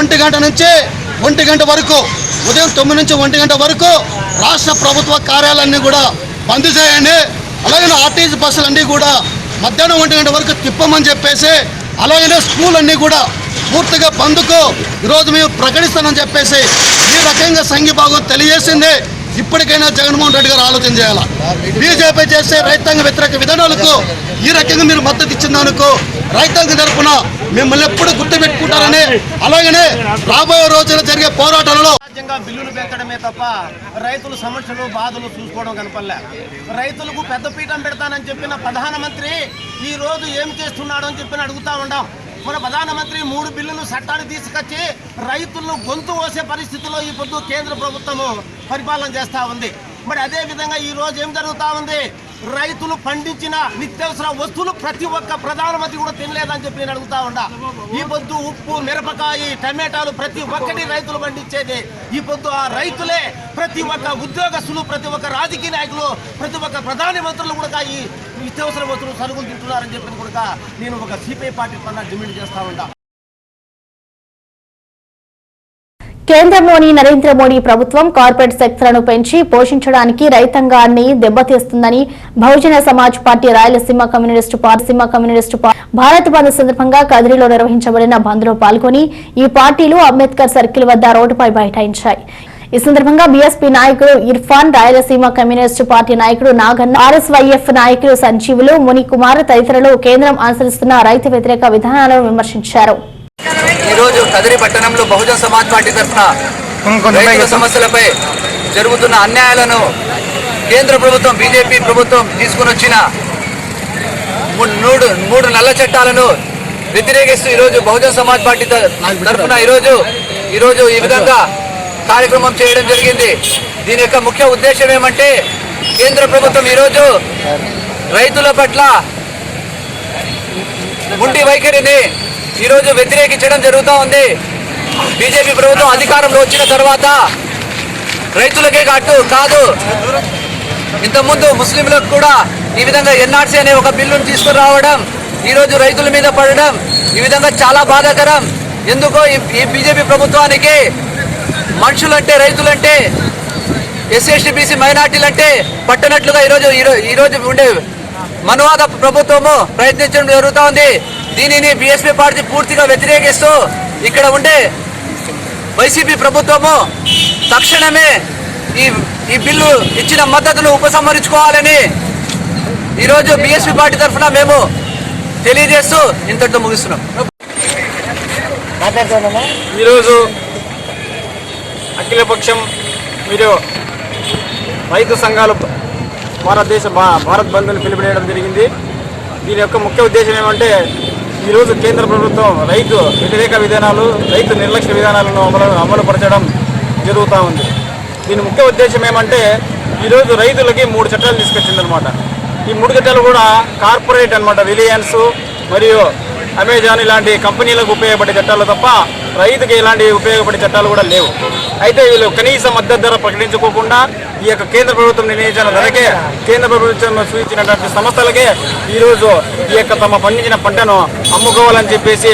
1 గంట నుంచి 1 గంట వరకు, ఉదయం 9 నుంచి 1 గంట వరకు రాష్ట్ర ప్రభుత్వ కార్యాలయాన్ని కూడా బంద్ చేయండి. అలాగే ఆర్టీసీ బస్సులన్నీ కూడా మధ్యాహ్నం 1 గంట వరకు తిప్పమని చెప్పేసి, అలాగనే స్కూల్ అన్నీ కూడా పూర్తిగా బంద్కు ఈరోజు మేము ప్రకటిస్తానని చెప్పేసి ఈ రకంగా సంఘీభావం తెలియజేసింది. ఇప్పటికైనా జగన్మోహన్ రెడ్డి గారు ఆలోచన చేయాలా. బీజేపీ చేసే రైతాంగ వ్యతిరేక విధానాలకు ఈ రకంగా మీరు మద్దతు ఇచ్చిందనుకో రైతాంగ తరఫున మిమ్మల్ని ఎప్పుడు గుర్తుపెట్టుకుంటారని, అలాగనే రాబోయే రోజుల్లో జరిగే పోరాటాలలో బిల్లులు పెంచడమే తప్ప రైతుల సమస్యలు బాధలు చూసుకోవడం కనపడలే. రైతులకు పెద్దపీఠం పెడతానని చెప్పిన ప్రధానమంత్రి ఈ రోజు ఏం చేస్తున్నాడు అని చెప్పి అడుగుతా ఉన్నాం. మన ప్రధానమంత్రి 3 బిల్లులు చట్టాన్ని తీసుకొచ్చి రైతులను గొంతు కోసే పరిస్థితుల్లో ఈ పొద్దు కేంద్ర ప్రభుత్వము పరిపాలన చేస్తూ ఉంది. మరి అదే విధంగా ఈ రోజు ఏం జరుగుతూ ఉంది? రైతులు పండించిన నిత్యావసర వస్తువులు ప్రతి ఒక్క ప్రధానమంత్రి కూడా తినలేదని చెప్పి నేను అడుగుతా ఉండా. ఈ పొద్దు ఉప్పు, మిరపకాయ, టమాటాలు ప్రతి ఒక్కటి రైతులు పండించేది. ఈ పొద్దు ఆ రైతులే ప్రతి ఒక్క ఉద్యోగస్తులు, ప్రతి ఒక్క రాజకీయ నాయకులు, ప్రతి ఒక్క ప్రధానమంత్రులు కూడా ఈ నిత్యావసర వస్తువులు సరుకులు తింటున్నారని చెప్పి కూడా నేను ఒక సిపిఐ పార్టీ పైన డిమాండ్ చేస్తా ఉంటా. కేంద్రంలోని నరేంద్ర మోడీ ప్రభుత్వం కార్పొరేట్ శక్తులను పెంచి పోషించడానికి రైతాంగాన్ని దెబ్బతీస్తుందని Bahujan Samaj Party Rayalaseema Communist Party Bharat bandh సందర్భంగా కదిరిలో నిర్వహించబడిన బంద్లో పాల్గొని ఈ పార్టీలు అంబేద్కర్ సర్కిల్ వద్ద రోడ్డుపై బైఠాయించాయి. ఈ సందర్భంగా బీఎస్పీ నాయకుడు ఇర్ఫాన్, రాయలసీమ కమ్యూనిస్టు పార్టీ నాయకుడు నాగన్న, ఆర్ఎస్వైఎఫ్ నాయకులు సంజీవులు, మునికుమార్ తదితరులు కేంద్రం అనుసరిస్తున్న రైతు వ్యతిరేక విధానాలను విమర్శించారు. ఈరోజు కదిరి పట్టణంలో బహుజన సమాజ్ పార్టీ తరఫున రైతుల సమస్యలపై జరుగుతున్న అన్యాయాలను కేంద్ర ప్రభుత్వం, బీజేపీ ప్రభుత్వం తీసుకుని వచ్చిన 3 నల్ల చట్టాలను వ్యతిరేకిస్తూ ఈరోజు బహుజన సమాజ్ పార్టీ తరఫున ఈరోజు ఈ విధంగా కార్యక్రమం చేయడం జరిగింది. దీని యొక్క ముఖ్య ఉద్దేశం ఏమంటే, కేంద్ర ప్రభుత్వం ఈరోజు రైతుల పట్ల మొండి వైఖరిని ఈరోజు వ్యతిరేకించడం జరుగుతూ ఉంది. బీజేపీ ప్రభుత్వం అధికారంలో వచ్చిన తర్వాత రైతులకే కాదు, ఇంతకుముందు ముస్లింలకు కూడా ఈ విధంగా ఎన్ఆర్సీ అనే ఒక బిల్లును తీసుకురావడం, ఈరోజు రైతుల మీద పడడం ఈ విధంగా చాలా బాధాకరం. ఎందుకో ఈ బీజేపీ ప్రభుత్వానికి మనుషులంటే రైతులంటే ఎస్సీ ఎస్టీ బీసీ మైనార్టీలంటే పట్టనట్లుగా ఈరోజు ఉండే మనువాద ప్రభుత్వము ప్రయత్నించడం జరుగుతూ ఉంది. దీనిని బీఎస్పీ పార్టీ పూర్తిగా వ్యతిరేకిస్తూ ఇక్కడ ఉండే వైసీపీ ప్రభుత్వము తక్షణమే ఈ బిల్లు ఇచ్చిన మద్దతును ఉపసంహరించుకోవాలని ఈరోజు బీఎస్పీ పార్టీ తరఫున మేము తెలియజేస్తూ ఇంతటితో ముగిస్తున్నాం. ఈరోజు అఖిలపక్షం మీరు రైతు సంఘాలు భారత్ బంద్ను పిలుపునేయడం జరిగింది. దీని యొక్క ముఖ్య ఉద్దేశం ఏమంటే ఈరోజు కేంద్ర ప్రభుత్వం రైతు వ్యతిరేక విధానాలు, రైతు నిర్లక్ష్య విధానాలను అమలుపరచడం జరుగుతూ ఉంది. దీని ముఖ్య ఉద్దేశం ఏమంటే ఈరోజు రైతులకి 3 చట్టాలు తీసుకొచ్చిందనమాట. ఈ 3 చట్టాలు కూడా కార్పొరేట్ అనమాట, రిలయన్స్ మరియు అమెజాన్ ఇలాంటి కంపెనీలకు ఉపయోగపడే చట్టాలు తప్ప రైతుకి ఇలాంటి ఉపయోగపడే చట్టాలు కూడా లేవు. అయితే వీళ్ళు కనీస మద్దతు ధర ప్రకటించుకోకుండా ఈ యొక్క కేంద్ర ప్రభుత్వం నిర్ణయించిన ధరకే కేంద్ర ప్రభుత్వం సూచించినటువంటి సంస్థలకే ఈరోజు ఈ యొక్క తమ పండించిన పంటను అమ్ముకోవాలని చెప్పేసి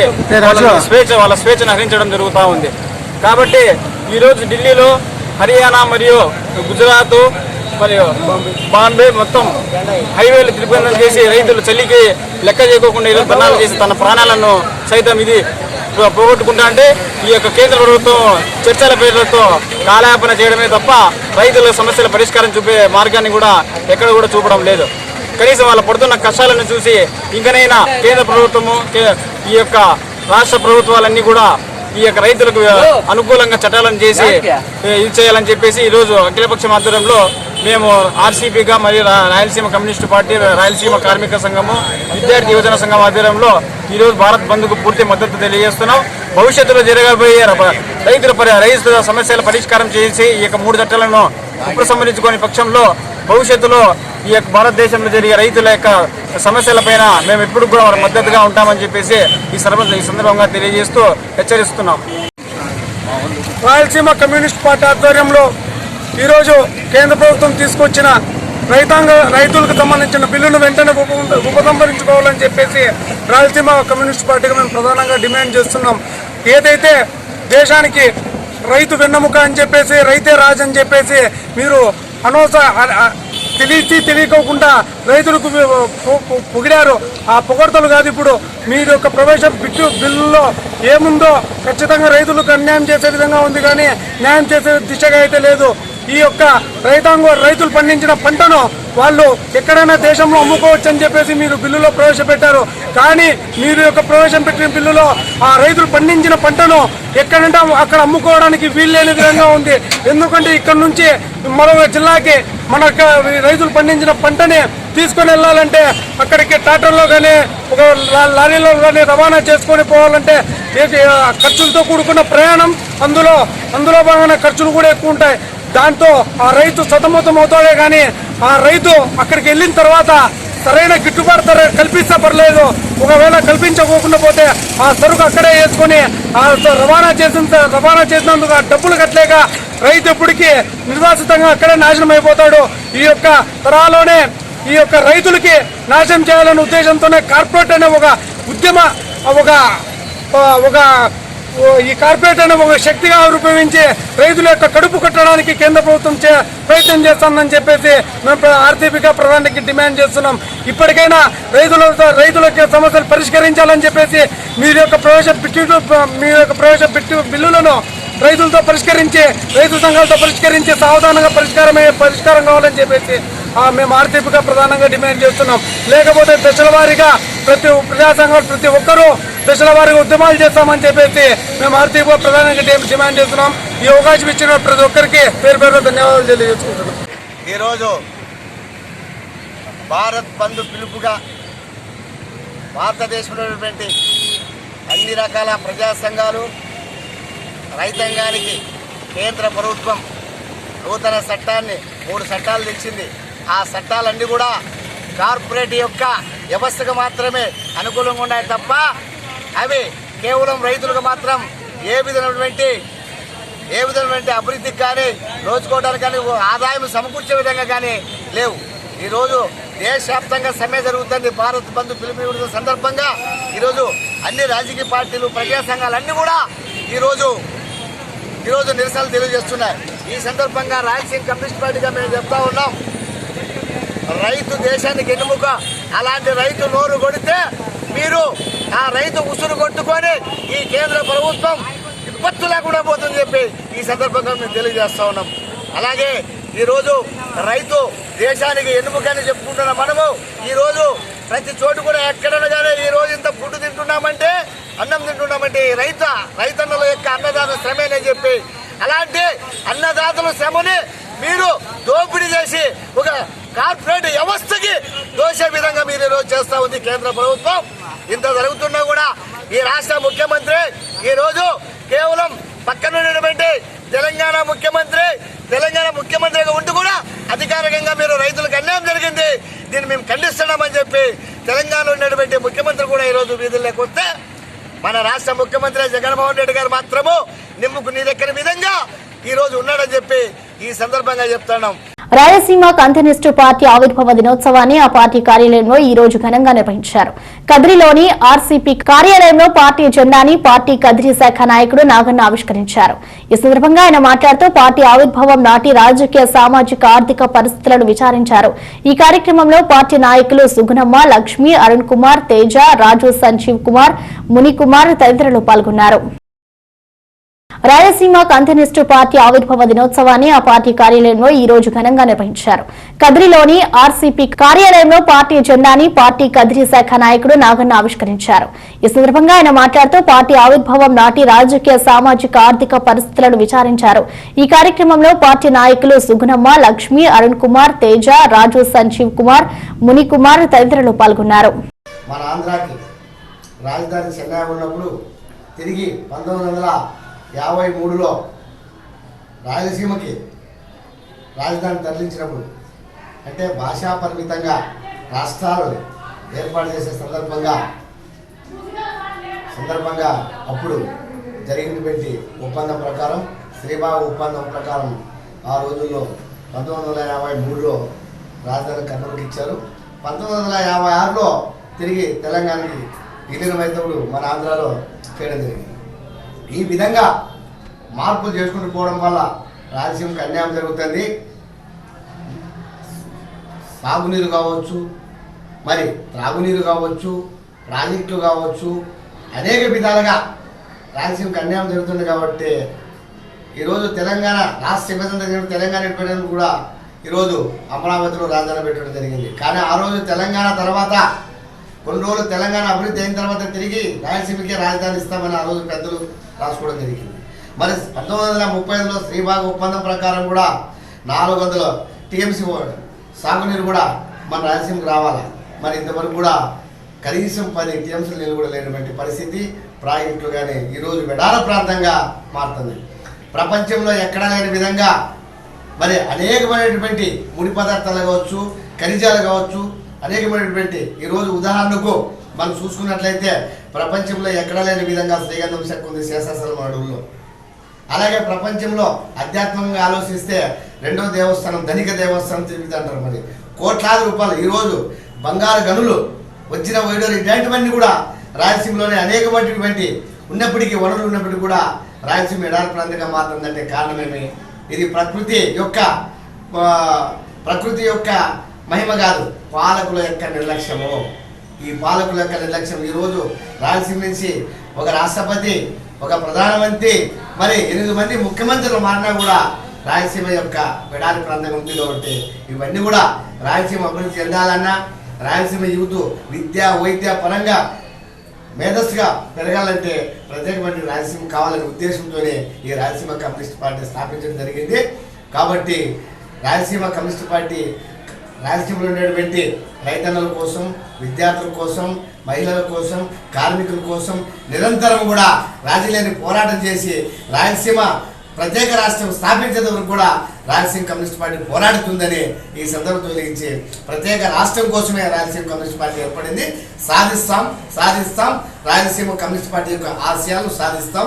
వాళ్ళ స్వేచ్ఛను హరించడం జరుగుతూ ఉంది. కాబట్టి ఈరోజు ఢిల్లీలో, హర్యానా మరియు గుజరాత్ మరియు బాంబే మొత్తం హైవేలు త్రిబంధం చేసి రైతులు చలికి లెక్క చేయకోకుండా ఈరోజు ధర్నాలు చేసి తన ప్రాణాలను సైతం ఇది పోగొట్టుకుంటా అంటే ఈ యొక్క కేంద్ర ప్రభుత్వం చర్చల పేర్లతో కాలయాపన చేయడమే తప్ప రైతుల సమస్యల పరిష్కారం చూపే మార్గాన్ని కూడా ఎక్కడ కూడా చూపడం లేదు. కనీసం వాళ్ళ పడుతున్న కష్టాలను చూసి ఇంకనైనా కేంద్ర ప్రభుత్వము ఈ యొక్క రాష్ట్ర ప్రభుత్వాలన్నీ కూడా ఈ యొక్క రైతులకు అనుకూలంగా చట్టాలను చేసి ఇది చేయాలని చెప్పేసి ఈరోజు అఖిలపక్షం ఆధ్వర్యంలో మేము ఆర్సీపీగా మరియు రాయలసీమ కమ్యూనిస్టు పార్టీ, రాయలసీమ కార్మిక సంఘము, విద్యార్థి యువజన సంఘం ఆధ్వర్యంలో ఈరోజు భారత్ బంద్కు పూర్తి మద్దతు తెలియజేస్తున్నాం. భవిష్యత్తులో జరగబోయే రైతుల సమస్యల పరిష్కారం చేసి ఈ యొక్క 3 చట్టాలను ఉపసంహరించుకునే పక్షంలో భవిష్యత్తులో ఈ యొక్క భారతదేశంలో జరిగే రైతుల యొక్క సమస్యలపైన మేము ఎప్పుడు కూడా మద్దతుగా ఉంటామని చెప్పేసి ఈ సందర్భంగా తెలియజేస్తూ హెచ్చరిస్తున్నాం. రాయలసీమ కమ్యూనిస్ట్ పార్టీ ఆధ్వర్యంలో ఈరోజు కేంద్ర ప్రభుత్వం తీసుకొచ్చిన రైతులకు సంబంధించిన బిల్లును వెంటనే ఉపసంహరించుకోవాలని చెప్పేసి రాయలసీమ కమ్యూనిస్ట్ పార్టీగా మేము ప్రధానంగా డిమాండ్ చేస్తున్నాం. ఏదైతే దేశానికి రైతు వెన్నెముక అని చెప్పేసి, రైతే రాజు అని చెప్పేసి మీరు తెలియకోకుండా రైతులకు పొగిడారు. ఆ పొగడ్తలు కాదు ఇప్పుడు మీరు యొక్క బిల్లులో ఏముందో ఖచ్చితంగా రైతులకు అన్యాయం చేసే విధంగా ఉంది, కానీ న్యాయం చేసే దిశగా అయితే లేదు. ఈ యొక్క రైతులు పండించిన పంటను వాళ్ళు ఎక్కడైనా దేశంలో అమ్ముకోవచ్చు అని చెప్పేసి మీరు బిల్లులో ప్రవేశపెట్టారు. కానీ మీరు యొక్క ప్రవేశపెట్టిన బిల్లులో ఆ రైతులు పండించిన పంటను ఎక్కడంటే అక్కడ అమ్ముకోవడానికి వీల్లేని విధంగా ఉంది. ఎందుకంటే ఇక్కడ నుంచి మరో జిల్లాకి మన రైతులు పండించిన పంటని తీసుకొని వెళ్ళాలంటే అక్కడికి ట్రాక్టర్లో కానీ ఒక లారీలో కానీ రవాణా చేసుకొని పోవాలంటే ఖర్చులతో కూడుకున్న ప్రయాణం, అందులో భాగంగా ఖర్చులు కూడా ఎక్కువ ఉంటాయి. దాంతో ఆ రైతు సతమతం అవుతాడే కానీ ఆ రైతు అక్కడికి వెళ్ళిన తర్వాత సరైన గిట్టుబాటు ధర కల్పిస్తే పర్లేదు. ఒకవేళ కల్పించకోకుండా పోతే ఆ సరుకు అక్కడే వేసుకొని రవాణా చేసినందుకు ఆ డబ్బులు కట్టలేక రైతు ఎప్పటికీ నిర్వాసితంగా అక్కడే నాశనం అయిపోతాడు. ఈ యొక్క తరాలోనే ఈ యొక్క రైతులకి నాశనం చేయాలనే ఉద్దేశంతోనే కార్పొరేట్ అనే ఈ కార్పొరేట్ అనే ఒక శక్తిగా రూపొందించి రైతుల యొక్క కడుపు కట్టడానికి కేంద్ర ప్రభుత్వం ప్రయత్నం చేస్తుందని చెప్పేసి మేము ఆర్సీపీగా ప్రధానికి డిమాండ్ చేస్తున్నాం. ఇప్పటికైనా రైతుల సమస్యలు పరిష్కరించాలని చెప్పేసి మీరు యొక్క ప్రవేశపెట్టు బిల్లులను రైతులతో పరిష్కరించి, రైతు సంఘాలతో పరిష్కరించి సావధానంగా పరిష్కారం కావాలని చెప్పేసి మేము ఆర్సీపీగా ప్రధానంగా డిమాండ్ చేస్తున్నాం. లేకపోతే దశల వారీగా ప్రజా సంఘాలు ప్రతి ఒక్కరూ దశల వారీగా ఉద్యమాలు చేస్తామని చెప్పేసి మేము ఆర్సీపీగా ప్రధానంగా డిమాండ్ చేస్తున్నాం. ఈ అవకాశం ఇచ్చిన ప్రతి ఒక్కరికి పేరు పేరు ధన్యవాదాలు తెలియజేసుకుంటున్నాం. ఈరోజు భారత్ బంద్ పిలుపుగా భారతదేశంలో ఉన్నటువంటి అన్ని రకాల ప్రజా సంఘాలు, రైతాంగానికి కేంద్ర ప్రభుత్వం నూతన చట్టాన్ని 3 చట్టాలు తెచ్చింది. ఆ చట్టాలన్నీ కూడా కార్పొరేట్ యొక్క వ్యవస్థకు మాత్రమే అనుకూలంగా ఉన్నాయి తప్ప అవి కేవలం రైతులకు మాత్రం ఏ విధమైనటువంటి అభివృద్ధికి కానీ, రోజుకోవడానికి కానీ, ఆదాయం సమకూర్చే విధంగా కానీ లేవు. ఈరోజు దేశవ్యాప్తంగా సమ్మె జరుగుతుంది. భారత్ బంద్ పిలుపు సందర్భంగా ఈరోజు అన్ని రాజకీయ పార్టీలు, ప్రజా సంఘాలన్నీ కూడా ఈరోజు ఈరోజు నిరసనలు తెలియజేస్తున్నాయి. ఈ సందర్భంగా రాయలసీమ కమ్యూనిస్ట్ పార్టీగా మేము చెప్తా ఉన్నాం, రైతు దేశానికి ఎన్నుముక. అలాంటి రైతు నోరు కొడితే మీరు ఆ రైతు ఉసురు కొట్టుకొని ఈ కేంద్ర ప్రభుత్వం విపత్తు లేకుండా పోతుందని చెప్పి ఈ సందర్భంగా మేము తెలియజేస్తా ఉన్నాం. అలాగే ఈరోజు రైతు దేశానికి ఎన్నుముకని చెప్పుకుంటున్న మనము ఈరోజు ప్రతి చోటు కూడా ఎక్కడైనా కానీ ఈరోజు ఇంత ఫుడ్ తింటున్నామంటే, అన్నం తింటున్నామంటే రైతన్నల యొక్క అన్నదాత శ్రమేనని చెప్పి, అలాంటి అన్నదాతల శ్రమని మీరు దోపిడీ చేసి ఒక కార్పొరేట్ వ్యవస్థకి దోషే విధంగా మీరు ఈరోజు చేస్తూ ఉంది కేంద్ర ప్రభుత్వం. ఇంత జరుగుతున్నా కూడా ఈ రాష్ట్ర ముఖ్యమంత్రి ఈరోజు కేవలం పక్కనున్నటువంటి తెలంగాణ ముఖ్యమంత్రిగా ఉంటూ కూడా అధికారికంగా మీరు రైతులకు అన్యాయం జరిగింది, దీన్ని మేము ఖండిస్తున్నామని చెప్పి తెలంగాణలో ఉన్నటువంటి ముఖ్యమంత్రి కూడా ఈరోజు వీధుల్లోకి వస్తే మన రాష్ట్ర ముఖ్యమంత్రి జగన్మోహన్ రెడ్డి గారు మాత్రము నిమ్ముకు నీ దగ్గర విధంగా ఈరోజు ఉన్నాడని చెప్పి ఈ సందర్భంగా చెప్తున్నాం. రాయలసీమ కమ్యూనిస్టు పార్టీ ఆవిర్భావ దినోత్సవాన్ని ఆ పార్టీ కార్యాలయంలో ఈ రోజు ఘనంగా నిర్వహించారు. కదిరిలోని ఆర్సీపీ కార్యాలయంలో పార్టీ జెండాని పార్టీ కదిరి శాఖ నాయకుడు నాగన్న ఆవిష్కరించారు. ఈ సందర్భంగా ఆయన మాట్లాడుతూ పార్టీ ఆవిర్భావం నాటి రాజకీయ, సామాజిక, ఆర్థిక పరిస్థితులను విచారించారు. ఈ కార్యక్రమంలో పార్టీ నాయకులు సుగుణమ్మ, లక్ష్మి, అరుణ్ కుమార్, తేజ, రాజు, సంజీవ్ కుమార్, మునికుమార్ తదితరులు పాల్గొన్నారు. రాయలసీమ కమ్యూనిస్టు పార్టీ ఆవిర్భావ దినోత్సవాన్ని ఆ పార్టీ కార్యాలయంలో ఈ రోజు ఘనంగా నిర్వహించారు. కదిరిలోని ఆర్సీపీ కార్యాలయంలో పార్టీ జెండాని పార్టీ కదిరి శాఖ నాయకుడు నాగన్న ఆవిష్కరించారు. ఈ సందర్భంగా ఆయన మాట్లాడుతూ పార్టీ ఆవిర్భావం నాటి రాజకీయ, సామాజిక, ఆర్థిక పరిస్థితులను విచారించారు. ఈ కార్యక్రమంలో పార్టీ నాయకులు సుగుణమ్మ, లక్ష్మి, అరుణ్ కుమార్, తేజ, రాజు, సంజీవ్ కుమార్, మునికుమార్ తదితరులు పాల్గొన్నారు. మన ఆంధ్రాకి రాజధాని చెన్నై ఉన్నప్పుడు తిరిగి 1953లో రాయలసీమకి రాజధాని తరలించినప్పుడు, అంటే భాషా పరిమితంగా రాష్ట్రాలు ఏర్పాటు చేసే సందర్భంగా అప్పుడు జరిగినటువంటి ఒప్పందం ప్రకారం, శ్రీబాగు ఒప్పందం ప్రకారం ఆ రోజుల్లో 1953లో రాజధాని కర్నూలుకి ఇచ్చారు. 1956లో తిరిగి తెలంగాణకి విలీనమైనప్పుడు మన ఆంధ్రాలో చేయడం జరిగింది. ఈ విధంగా మార్పులు చేసుకుంటూ పోవడం వల్ల రాయలసీమకు అన్యాయం జరుగుతుంది. సాగునీరు కావచ్చు, మరి త్రాగునీరు కావచ్చు, ప్రాజెక్టులు కావచ్చు, అనేక విధాలుగా రాయలసీమకు అన్యాయం జరుగుతుంది. కాబట్టి ఈరోజు తెలంగాణ రాష్ట్ర విభజన తెలంగాణ ఏర్పడేందుకు కూడా ఈరోజు అమరావతిలో రాజధాని పెట్టడం జరిగింది. కానీ ఆ రోజు తెలంగాణ తర్వాత కొన్ని రోజులు తెలంగాణ అభివృద్ధి అయిన తర్వాత తిరిగి రాయలసీమకే రాజధాని ఇస్తామని ఆ రోజు పెద్దలు రాసుకోవడం జరిగింది. మరి 1935లో శ్రీబాగు ఒప్పందం ప్రకారం కూడా 400 టీఎంసీ సాగునీరు కూడా మన రాయలసీమకు రావాలి. మరి ఇంతవరకు కూడా కనీసం 10 టీఎంసీల నీళ్ళు కూడా లేనటువంటి పరిస్థితి, ప్రాజెక్టులు కానీ ఈరోజు విడాల ప్రాంతంగా మారుతుంది. ప్రపంచంలో ఎక్కడా లేని విధంగా మరి అనేకమైనటువంటి ముడి పదార్థాలు కావచ్చు, ఖనిజాలు కావచ్చు, అనేకమైనటువంటి ఈరోజు ఉదాహరణకు మనం చూసుకున్నట్లయితే ప్రపంచంలో ఎక్కడా లేని విధంగా శ్రీగంధం చెక్క ఉంది శేషాచలం అడవుల్లో. అలాగే ప్రపంచంలో ఆధ్యాత్మికంగా ఆలోచిస్తే రెండో దేవస్థానం, ధనిక దేవస్థానం తిరుగుతూ అంటారు. మరి కోట్లాది రూపాయలు ఈరోజు బంగారు గనులు వచ్చిన వైడోరు ఇలాంటివన్నీ కూడా రాయలసీమలోనే అనేకమైనటువంటి ఉన్నప్పటికీ, వనరులు ఉన్నప్పటికీ కూడా రాయలసీమ ఎడారి ప్రాంతంగా మారుతుందంటే కారణమేమి? ఇది ప్రకృతి యొక్క మహిమ కాదు, పాలకుల యొక్క నిర్లక్ష్యము. ఈ పాలకుల యొక్క నిర్లక్ష్యం ఈరోజు రాయలసీమ నుంచి ఒక రాష్ట్రపతి, ఒక ప్రధానమంత్రి, మరి 8 మంది ముఖ్యమంత్రులు మారినా కూడా రాయలసీమ యొక్క ఎడారి ప్రాంతంగా ఉంది. కాబట్టి ఇవన్నీ కూడా రాయలసీమ అభివృద్ధి చెందాలన్నా, రాయలసీమ యూత్ విద్య, వైద్య పరంగా మేధస్సుగా పెరగాలంటే ప్రత్యేకమైన రాయలసీమ కావాలనే ఉద్దేశంతోనే ఈ రాయలసీమ కమ్యూనిస్ట్ పార్టీ స్థాపించడం జరిగింది. కాబట్టి రాయలసీమ కమ్యూనిస్ట్ పార్టీ రాయలసీమలో ఉండేటువంటి రైతన్నల కోసం, విద్యార్థుల కోసం, మహిళల కోసం, కార్మికుల కోసం నిరంతరం కూడా రాజీలేని పోరాటం చేసి రాయలసీమ ప్రత్యేక రాష్ట్రం స్థాపించేంత వరకు కూడా రాయలసీమ కమ్యూనిస్ట్ పార్టీ పోరాడుతుందని ఈ సందర్భంలో వెలిగించి, ప్రత్యేక రాష్ట్రం కోసమే రాయలసీమ కమ్యూనిస్ట్ పార్టీ ఏర్పడింది. సాధిస్తాం రాయలసీమ కమ్యూనిస్ట్ పార్టీ యొక్క ఆశయాలు సాధిస్తాం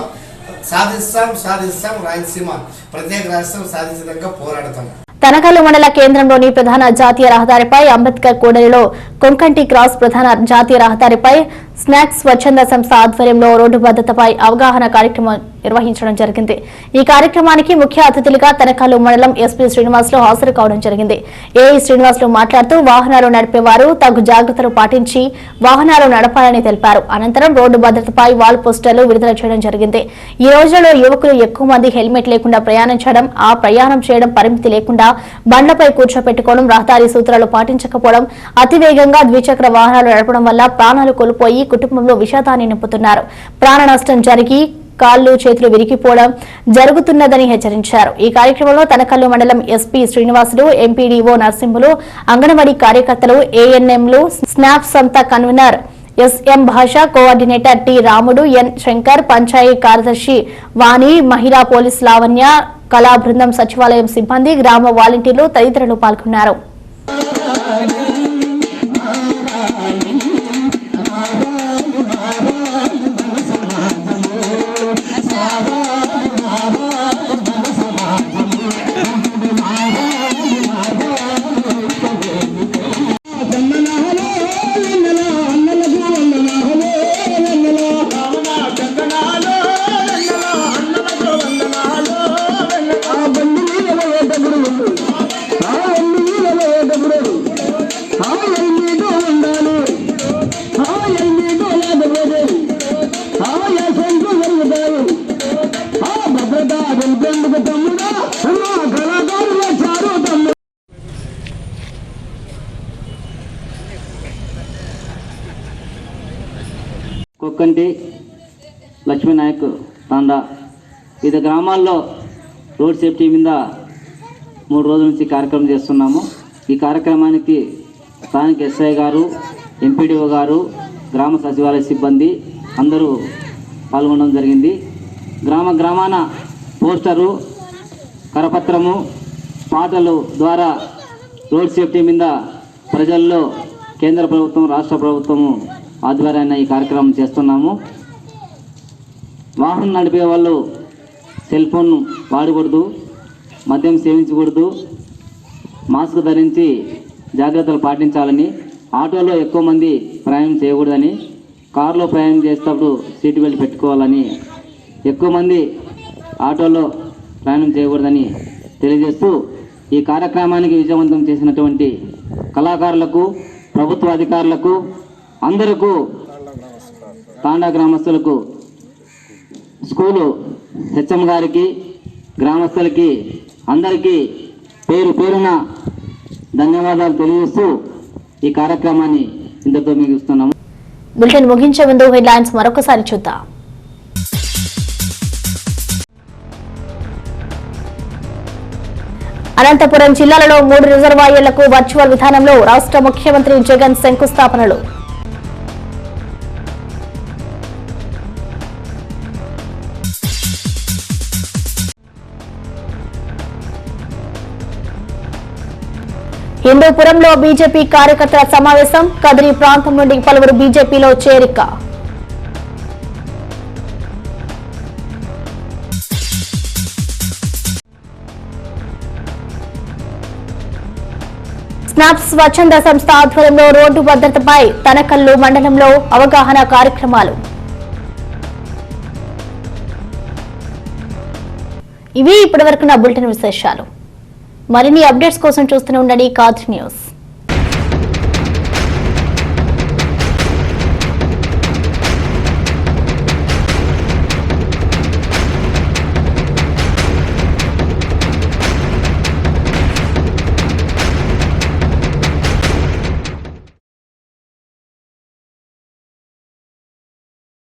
రాయలసీమ ప్రత్యేక రాష్ట్రం సాధించడానికి పోరాడతాం. తనకల్లు మండల కేంద్రంలోని ప్రధాన జాతీయ రహదారిపై అంబేద్కర్ కూడలిలో కొంకంటి క్రాస్ ప్రధాన జాతీయ రహదారిపై స్నాక్స్ స్వచ్ఛంద సంస్థ ఆధ్వర్యంలో రోడ్డు భద్రతపై అవగాహన కార్యక్రమం నిర్వహించడం జరిగింది. ఈ కార్యక్రమానికి ముఖ్య అతిథులుగా తనకల్లు మండలం ఎస్పీ శ్రీనివాసులు హాజరు కావడం జరిగింది. ఏఈ శ్రీనివాసులు మాట్లాడుతూ వాహనాలు నడిపేవారు తగు జాగ్రత్తలు పాటించి వాహనాలు నడపాలని తెలిపారు. అనంతరం రోడ్డు భద్రతపై వాల్ పోస్టర్లు విడుదల చేయడం జరిగింది. ఈ రోజుల్లో యువకులు ఎక్కువ మంది హెల్మెట్ లేకుండా ప్రయాణించడం, ఆ ప్రయాణం చేయడం పరిమితి లేకుండా బండ్లపై కూర్చోపెట్టుకోవడం, రహదారి సూత్రాలు పాటించకపోవడం, అతివేగంగా ద్విచక్ర వాహనాలు నడపడం వల్ల ప్రాణాలు కోల్పోయి కుటుంబంలో విషాదాన్ని నింపుతున్నారు. ప్రాణ నష్టం జరిగి కాళ్లు చేతులు విరిగిపోవడం జరుగుతున్నదని హెచ్చరించారు. ఈ కార్యక్రమంలో తనకల్లు మండలం ఎస్పీ శ్రీనివాసులు, ఎంపీడీఓ నరసింహులు, అంగన్వాడీ కార్యకర్తలు, ఏఎన్ఎంలు, స్నాప్ సంస్థ కన్వీనర్ ఎస్ఎం భాష, కోఆర్డినేటర్ టి రాముడు, ఎన్ శంకర్, పంచాయతీ కార్యదర్శి వాణి, మహిళా పోలీస్ లావణ్య, కళా బృందం, సచివాలయం సిబ్బంది, గ్రామ వాలంటీర్లు తదితరులు పాల్గొన్నారు. కొక్కంటి లక్ష్మీనాయక్ తాండా వివిధ గ్రామాల్లో రోడ్ సేఫ్టీ మీద 3 రోజుల నుంచి కార్యక్రమం చేస్తున్నాము. ఈ కార్యక్రమానికి స్థానిక ఎస్ఐ గారు, ఎంపీడీఓ గారు, గ్రామ సచివాలయ సిబ్బంది అందరూ పాల్గొనడం జరిగింది. గ్రామాన పోస్టరు, కరపత్రము, పాటలు ద్వారా రోడ్ సేఫ్టీ మీద ప్రజల్లో కేంద్ర ప్రభుత్వం, రాష్ట్ర ప్రభుత్వము ఆధ్వర్యాన్ని ఈ కార్యక్రమం చేస్తున్నాము. వాహనం నడిపే వాళ్ళు సెల్ ఫోన్ వాడకూడదు, మద్యం సేవించకూడదు, మాస్క్ ధరించి జాగ్రత్తలు పాటించాలని, ఆటోలో ఎక్కువ మంది ప్రయాణం చేయకూడదని, కారులో ప్రయాణం చేసేటప్పుడు సీట్ బెల్ట్ పెట్టుకోవాలని, ఎక్కువ మంది ఆటోలో ప్రయాణం చేయకూడదని తెలియజేస్తూ ఈ కార్యక్రమానికి విజయవంతం చేసినటువంటి కళాకారులకు, ప్రభుత్వ అధికారులకు, అందరకు, తాండా గ్రామస్తులకు, స్కూలు హెచ్ఎం గారికి, గ్రామస్తులకి అందరికీ పేరున ధన్యవాదాలు తెలియజేస్తూ ఈ కార్యక్రమాన్ని ఇంతతో ముగిస్తున్నాము. బులెటిన్ ముగించే ముందు హెడ్లైన్స్ మరొకసారి చూద్దాం. అనంతపురం జిల్లాలో 3 రిజర్వాయర్లకు వర్చువల్ విధానంలో రాష్ట్ర ముఖ్యమంత్రి జగన్ శంకుస్థాపనలు. హిందూపురంలో బీజేపీ కార్యకర్తల సమావేశం, కదిరి ప్రాంతం నుండి పలువురు బీజేపీలో చేరిక. స్నాప్ స్వచ్ఛంద సంస్థ ఆధ్వర్యంలో రోడ్డు భద్రతపై తనకల్లు మండలంలో అవగాహన కార్యక్రమాలు. ఇవి ఇప్పటివరకు నా బులెటిన్ విశేషాలు. మరిన్ని అప్డేట్స్ కోసం చూస్తూనే ఉండండి కాద్రి న్యూస్.